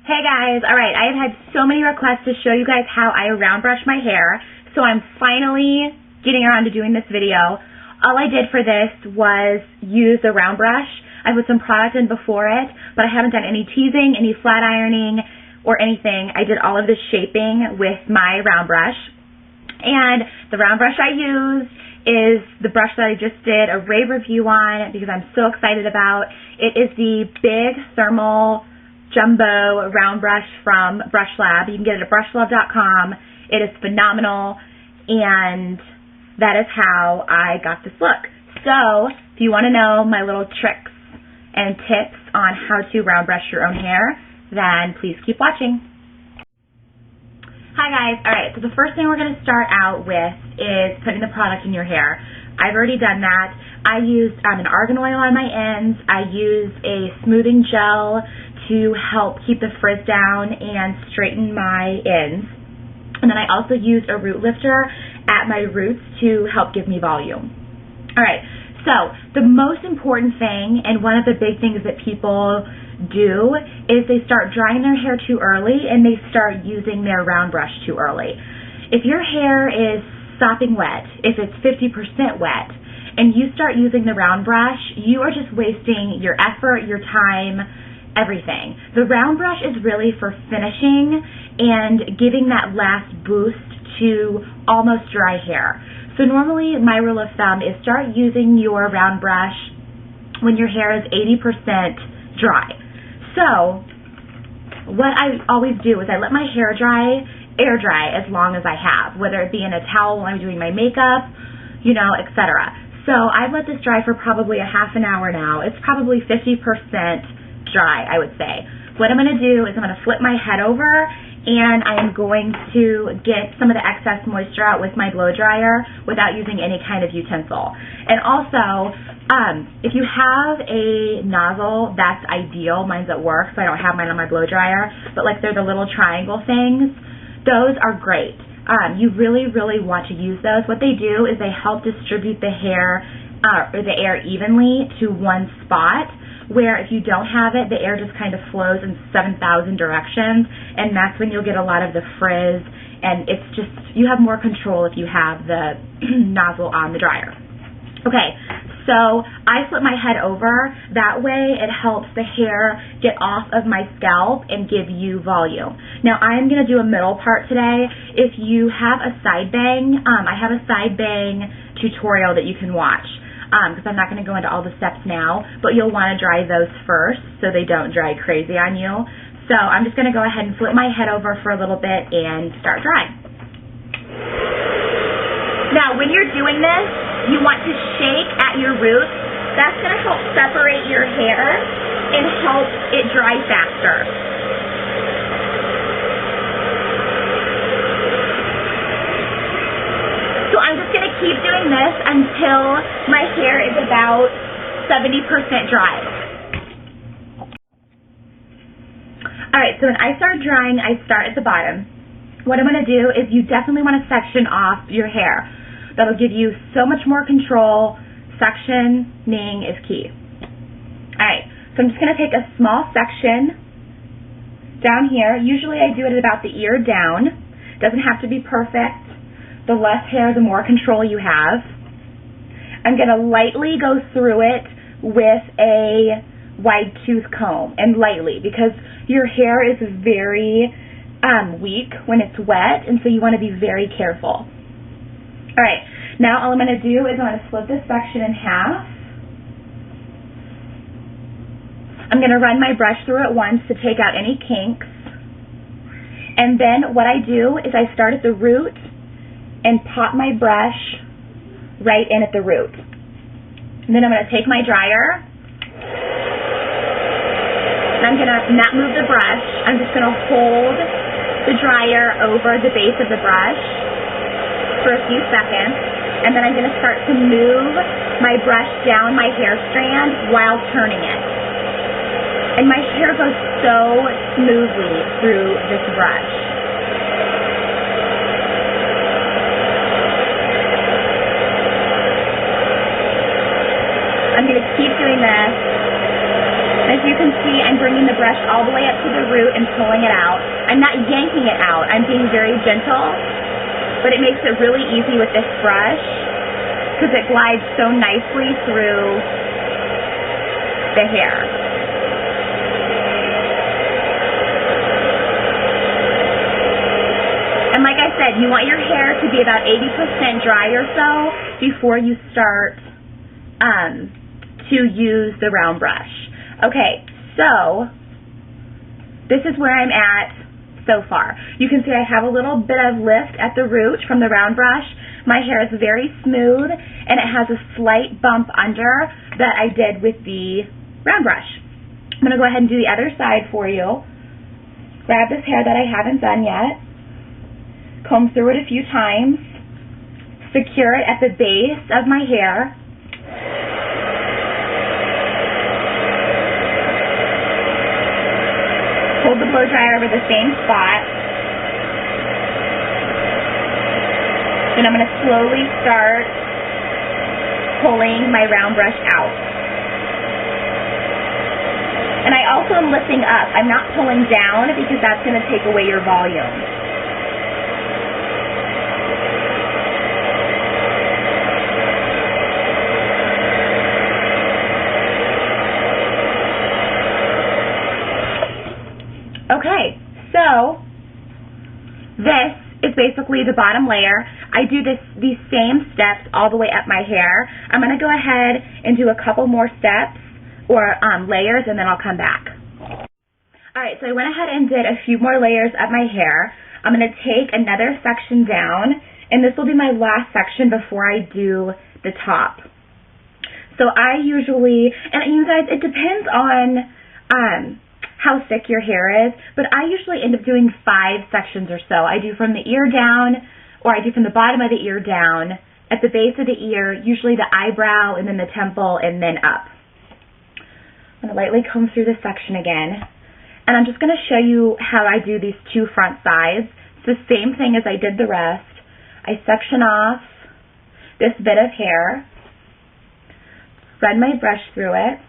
Hey guys, alright, I have had so many requests to show you guys how I round brush my hair, so I'm finally getting around to doing this video. All I did for this was use the round brush. I put some product in before it, but I haven't done any teasing, any flat ironing, or anything. I did all of the shaping with my round brush. And the round brush I used is the brush that I just did a rave review on because I'm so excited about. It is the Big Thermal Jumbo round brush from Brush Lab. You can get it at brushlab.com. It is phenomenal, and that is how I got this look. So if you want to know my little tricks and tips on how to round brush your own hair, then please keep watching. Hi guys, alright, so the first thing we're going to start out with is putting the product in your hair. I've already done that. I used an argan oil on my ends. I used a smoothing gel to help keep the frizz down and straighten my ends. And then I also used a root lifter at my roots to help give me volume. Alright, so the most important thing, and one of the big things that people do, is they start drying their hair too early and they start using their round brush too early. If your hair is sopping wet, if it's 50% wet, and you start using the round brush, you are just wasting your effort, your time, everything. The round brush is really for finishing and giving that last boost to almost dry hair. So normally my rule of thumb is start using your round brush when your hair is 80% dry. So what I always do is I let my hair dry, air dry as long as I have, whether it be in a towel when I'm doing my makeup, you know, etc. So I've let this dry for probably a half an hour now. It's probably 50% dry, I would say. What I'm going to do is I'm going to flip my head over and I am going to get some of the excess moisture out with my blow dryer without using any kind of utensil. And also, if you have a nozzle, that's ideal. Mine's at work, so I don't have mine on my blow dryer, but like they're the little triangle things. Those are great. You really, really want to use those. What they do is they help distribute the hair or the air evenly to one spot, where if you don't have it, the air just kind of flows in 7,000 directions, and that's when you'll get a lot of the frizz, and it's just, you have more control if you have the nozzle on the dryer. Okay, so I flip my head over. That way it helps the hair get off of my scalp and give you volume. Now I'm going to do a middle part today. If you have a side bang, I have a side bang tutorial that you can watch. Because I'm not going to go into all the steps now, but you'll want to dry those first so they don't dry crazy on you. So I'm just going to go ahead and flip my head over for a little bit and start drying. Now, when you're doing this, you want to shake at your roots. That's going to help separate your hair and help it dry faster. So I'm just going to keep doing this until my hair is about 70% dry. Alright, so when I start drying, I start at the bottom. What I'm going to do is you definitely want to section off your hair. That'll give you so much more control. Sectioning is key. Alright, so I'm just going to take a small section down here. Usually I do it at about the ear down. Doesn't have to be perfect. The less hair, the more control you have. I'm going to lightly go through it with a wide tooth comb, and lightly, because your hair is very weak when it's wet, and so you want to be very careful. Alright, now all I'm going to do is I'm going to split this section in half. I'm going to run my brush through it once to take out any kinks. And then what I do is I start at the root and pop my brush right in at the root. And then I'm going to take my dryer, and I'm going to not move the brush. I'm just going to hold the dryer over the base of the brush for a few seconds, and then I'm going to start to move my brush down my hair strand while turning it. And my hair goes so smoothly through this brush. I'm going to keep doing this As you can see, I'm bringing the brush all the way up to the root and pulling it out. I'm not yanking it out. I'm being very gentle, but it makes it really easy with this brush because it glides so nicely through the hair. And like I said, you want your hair to be about 80% dry or so before you start to use the round brush. Okay, so this is where I'm at so far. You can see I have a little bit of lift at the root from the round brush. My hair is very smooth and it has a slight bump under that I did with the round brush. I'm going to go ahead and do the other side for you. Grab this hair that I haven't done yet. Comb through it a few times. Secure it at the base of my hair. Hold the blow dryer over the same spot. Then I'm going to slowly start pulling my round brush out. And I also am lifting up. I'm not pulling down because that's going to take away your volume. Okay, so this is basically the bottom layer. I do these same steps all the way up my hair. I'm going to go ahead and do a couple more steps or layers, and then I'll come back. Alright, so I went ahead and did a few more layers up my hair. I'm going to take another section down, and this will be my last section before I do the top. So I usually, and you guys, it depends on how thick your hair is, but I usually end up doing 5 sections or so. I do from the ear down, or I do from the bottom of the ear down, at the base of the ear, usually the eyebrow, and then the temple, and then up. I'm going to lightly comb through this section again, and I'm just going to show you how I do these 2 front sides. It's the same thing as I did the rest. I section off this bit of hair, run my brush through it,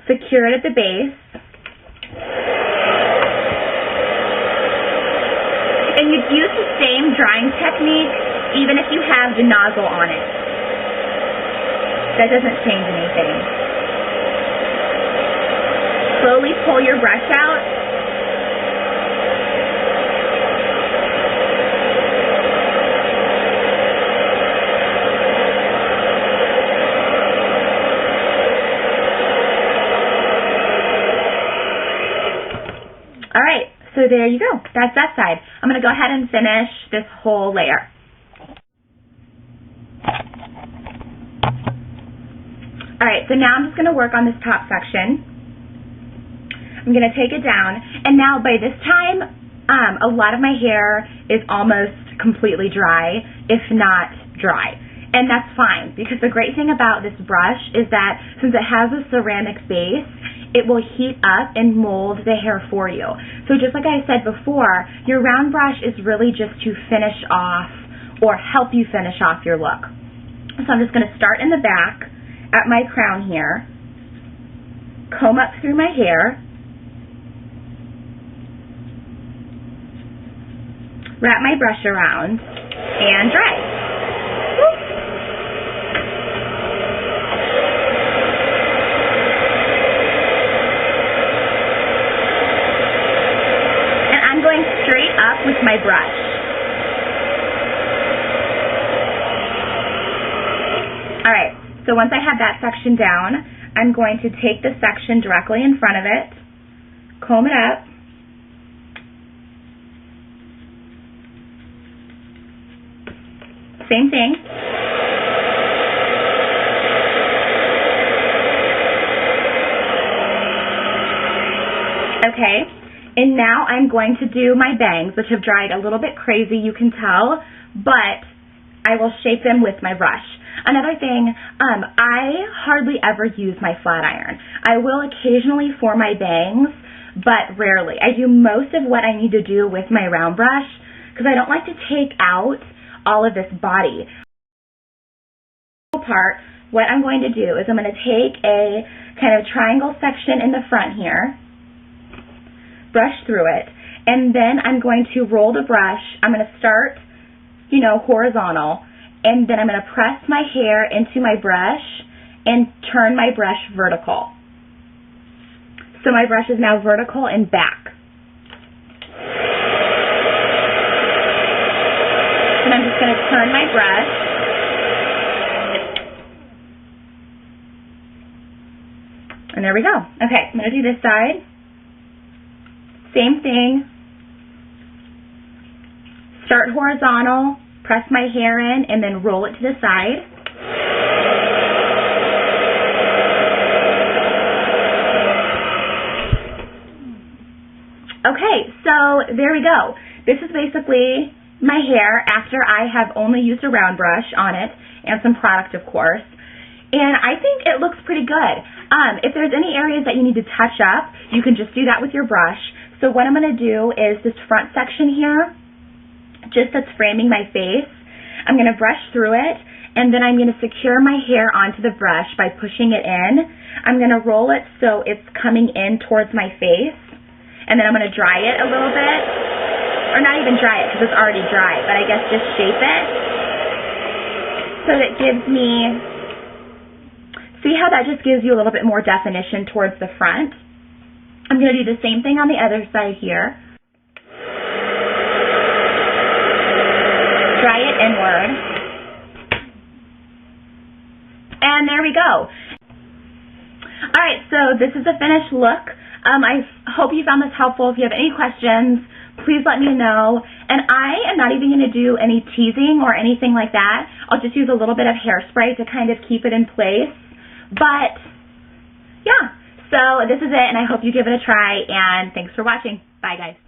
secure it at the base, and you'd use the same drying technique even if you have the nozzle on it. That doesn't change anything. Slowly pull your brush out. Alright, so there you go. That's that side. I'm going to go ahead and finish this whole layer. Alright, so now I'm just going to work on this top section. I'm going to take it down, and now by this time, a lot of my hair is almost completely dry, if not dry. And that's fine, because the great thing about this brush is that since it has a ceramic base, it will heat up and mold the hair for you. So just like I said before, your round brush is really just to finish off or help you finish off your look. So I'm just going to start in the back at my crown here, comb up through my hair, wrap my brush around, and dry. Straight up with my brush. Alright, so once I have that section down, I'm going to take the section directly in front of it, comb it up, same thing. Okay. And now I'm going to do my bangs, which have dried a little bit crazy, you can tell, but I will shape them with my brush. Another thing, I hardly ever use my flat iron. I will occasionally for my bangs, but rarely. I do most of what I need to do with my round brush because I don't like to take out all of this body part what I'm going to do is I'm going to take a kind of triangle section in the front here, brush through it, and then I'm going to roll the brush. I'm going to start, horizontal, and then I'm going to press my hair into my brush and turn my brush vertical. So my brush is now vertical and back. And I'm just going to turn my brush. And there we go. Okay, I'm going to do this side. Same thing. Start horizontal, press my hair in, and then roll it to the side. Okay, so there we go. This is basically my hair after I have only used a round brush on it and some product, of course. And I think it looks pretty good. If there's any areas that you need to touch up, you can just do that with your brush. So what I'm going to do is this front section here, just that's framing my face, I'm going to brush through it, and then I'm going to secure my hair onto the brush by pushing it in. I'm going to roll it so it's coming in towards my face, and then I'm going to dry it a little bit, or not even dry it because it's already dry, but I guess just shape it so that it gives me, see how that just gives you a little bit more definition towards the front? I'm going to do the same thing on the other side here. Dry it inward. And there we go. Alright, so this is the finished look. I hope you found this helpful. If you have any questions, please let me know. And I am not even going to do any teasing or anything like that. I'll just use a little bit of hairspray to kind of keep it in place. But, yeah. So this is it, and I hope you give it a try, and thanks for watching. Bye, guys.